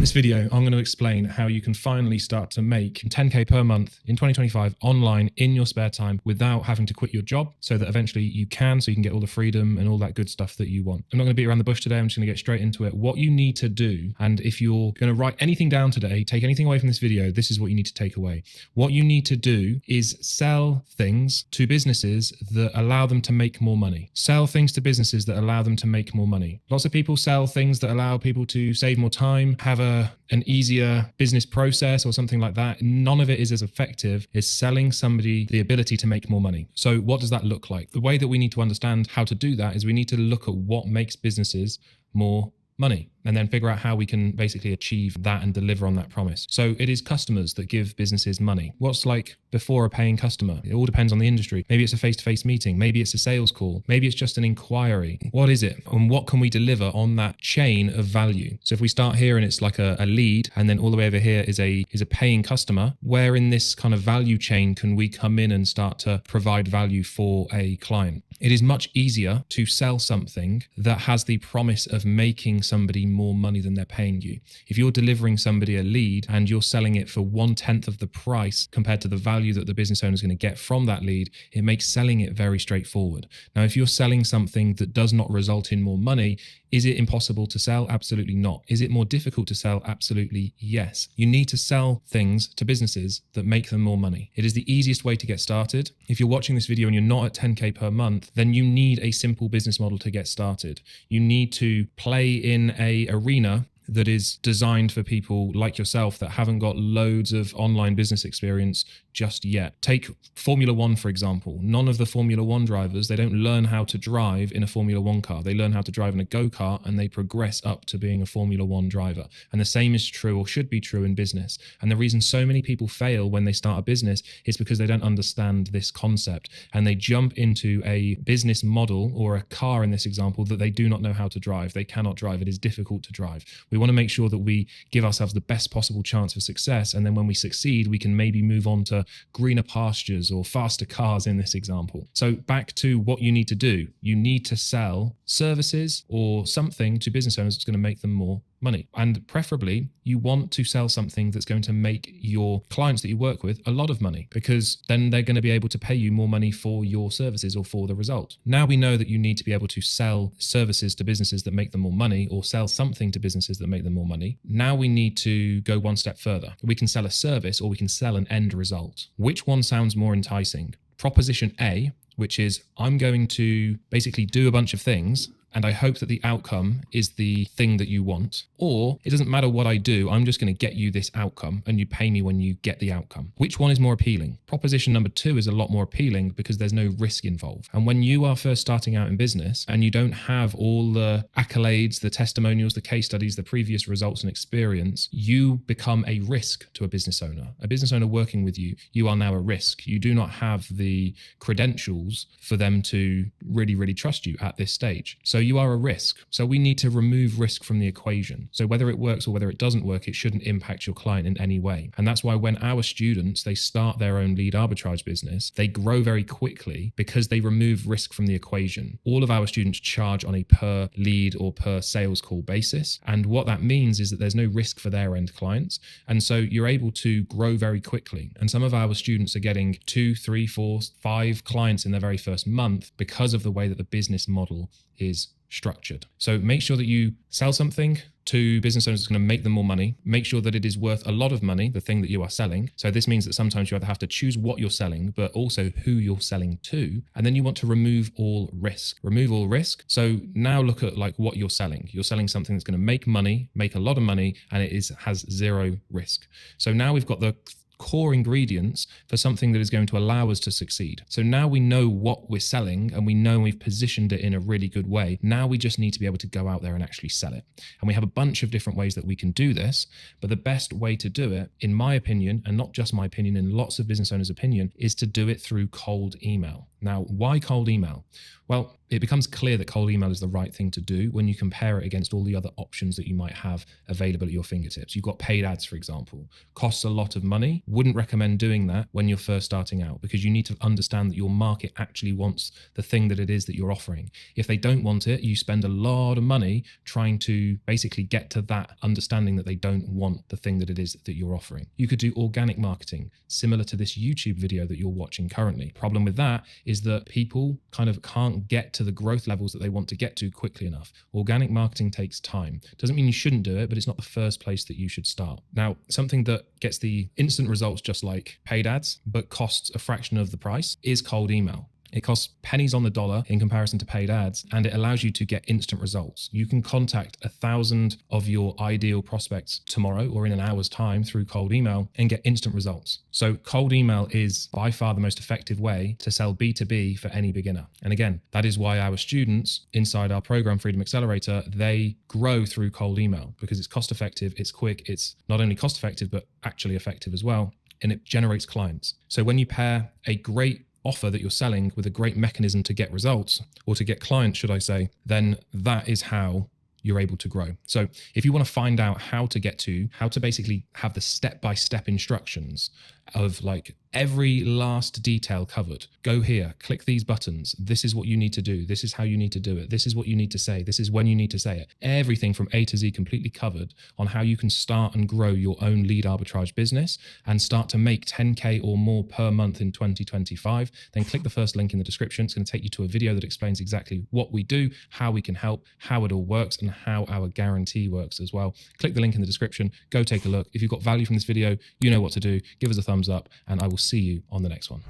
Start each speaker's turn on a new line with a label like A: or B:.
A: this video, I'm going to explain how you can finally start to make 10K per month in 2025 online in your spare time without having to quit your job, so that eventually you can get all the freedom and all that good stuff that you want. I'm not going to beat around the bush today. I'm just going to get straight into it. What you need to do, and if you're going to write anything down today, take anything away from this video, this is what you need to take away. What you need to do is sell things to businesses that allow them to make more money. Sell things to businesses that allow them to make more money. Lots of people sell things that allow people to save more time, have an easier business process or something like that. None of it is as effective as selling somebody the ability to make more money. So what does that look like? The way that we need to understand how to do that is we need to look at what makes businesses more money, and then figure out how we can basically achieve that and deliver on that promise. So it is customers that give businesses money. What's like before a paying customer? It all depends on the industry. Maybe it's a face-to-face meeting. Maybe it's a sales call. Maybe it's just an inquiry. What is it? And what can we deliver on that chain of value? So if we start here and it's like a lead, and then all the way over here is a paying customer, where in this kind of value chain can we come in and start to provide value for a client? It is much easier to sell something that has the promise of making somebody more money than they're paying you. If you're delivering somebody a lead and you're selling it for 1/10 of the price compared to the value that the business owner is going to get from that lead, it makes selling it very straightforward. Now, if you're selling something that does not result in more money, is it impossible to sell? Absolutely not. Is it more difficult to sell? Absolutely yes. You need to sell things to businesses that make them more money. It is the easiest way to get started. If you're watching this video and you're not at 10K per month, then you need a simple business model to get started. You need to play in an arena that is designed for people like yourself that haven't got loads of online business experience just yet. Take Formula One, for example. None of the Formula One drivers, they don't learn how to drive in a Formula One car. They learn how to drive in a go-kart and they progress up to being a Formula One driver. And the same is true, or should be true, in business. And the reason so many people fail when they start a business is because they don't understand this concept, and they jump into a business model, or a car in this example, that they do not know how to drive. They cannot drive. It is difficult to drive. We want to make sure that we give ourselves the best possible chance for success, and then when we succeed, we can maybe move on to greener pastures or faster cars in this example. So back to what you need to do. You need to sell services or something to business owners that's going to make them more money. And preferably, you want to sell something that's going to make your clients that you work with a lot of money, because then they're going to be able to pay you more money for your services or for the result. Now we know that you need to be able to sell services to businesses that make them more money, or sell something to businesses that make them more money. Now we need to go one step further. We can sell a service, or we can sell an end result. Which one sounds more enticing? Proposition A, which is I'm going to basically do a bunch of things, and I hope that the outcome is the thing that you want. Or it doesn't matter what I do, I'm just going to get you this outcome and you pay me when you get the outcome. Which one is more appealing? Proposition number 2 is a lot more appealing because there's no risk involved. And when you are first starting out in business and you don't have all the accolades, the testimonials, the case studies, the previous results and experience, you become a risk to a business owner. A business owner working with you, you are now a risk. You do not have the credentials for them to really, really trust you at this stage. So you are a risk. So we need to remove risk from the equation. So whether it works or whether it doesn't work, it shouldn't impact your client in any way. And that's why when our students, they start their own lead arbitrage business, they grow very quickly because they remove risk from the equation. All of our students charge on a per lead or per sales call basis. And what that means is that there's no risk for their end clients. And so you're able to grow very quickly. And some of our students are getting 2, 3, 4, 5 clients in their very first month because of the way that the business model is structured. So make sure that you sell something to business owners that's going to make them more money. Make sure that it is worth a lot of money, the thing that you are selling. So this means that sometimes you either have to choose what you're selling, but also who you're selling to. And then you want to remove all risk. Remove all risk. So now look at like what you're selling. You're selling something that's going to make money, make a lot of money, and has zero risk. So now we've got the core ingredients for something that is going to allow us to succeed. So now we know what we're selling and we know we've positioned it in a really good way. Now we just need to be able to go out there and actually sell it. And we have a bunch of different ways that we can do this, but the best way to do it, in my opinion, and not just my opinion, in lots of business owners' opinion, is to do it through cold email. Now, why cold email? Well, it becomes clear that cold email is the right thing to do when you compare it against all the other options that you might have available at your fingertips. You've got paid ads, for example, costs a lot of money. Wouldn't recommend doing that when you're first starting out, because you need to understand that your market actually wants the thing that it is that you're offering. If they don't want it, you spend a lot of money trying to basically get to that understanding that they don't want the thing that it is that you're offering. You could do organic marketing, similar to this YouTube video that you're watching currently. Problem with that is that people kind of can't get to the growth levels that they want to get to quickly enough. Organic marketing takes time. Doesn't mean you shouldn't do it, but it's not the first place that you should start. Now, something that gets the instant results just like paid ads, but costs a fraction of the price, is cold email. It costs pennies on the dollar in comparison to paid ads, and it allows you to get instant results. You can contact 1,000 of your ideal prospects tomorrow or in an hour's time through cold email and get instant results. So cold email is by far the most effective way to sell B2B for any beginner. And again, that is why our students inside our program, Freedom Accelerator, they grow through cold email because it's cost effective, it's quick, it's not only cost effective, but actually effective as well. And it generates clients. So when you pair a great offer that you're selling with a great mechanism to get results, or to get clients, should I say, then that is how you're able to grow. So if you want to find out how to basically have the step-by-step instructions of like every last detail covered, go here, click these buttons. This is what you need to do. This is how you need to do it. This is what you need to say. This is when you need to say it. Everything from A to Z completely covered on how you can start and grow your own lead arbitrage business and start to make 10K or more per month in 2025. Then click the first link in the description. It's going to take you to a video that explains exactly what we do, how we can help, how it all works, and how our guarantee works as well. Click the link in the description. Go take a look. If you've got value from this video, you know what to do. Give us a thumbs up, and I will see you on the next one.